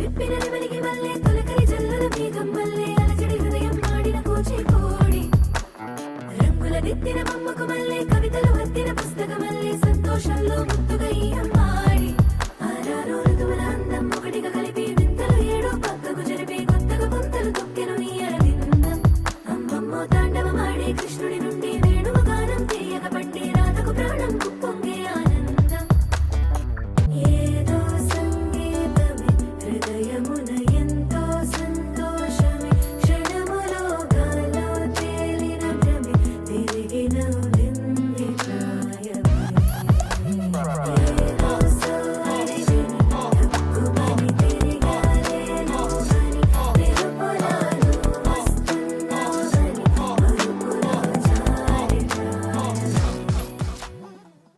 విప్పిన నెమలికి మల్లె తొలకరి జల్లుల మేఘం మల్లె అలజడి హృదయం ఆడిన కూచిపూడి రంగుల దిద్దిన బొమ్మకు మల్లె కవితలు వత్తిన పుస్తకమల్లె సంతోషంలో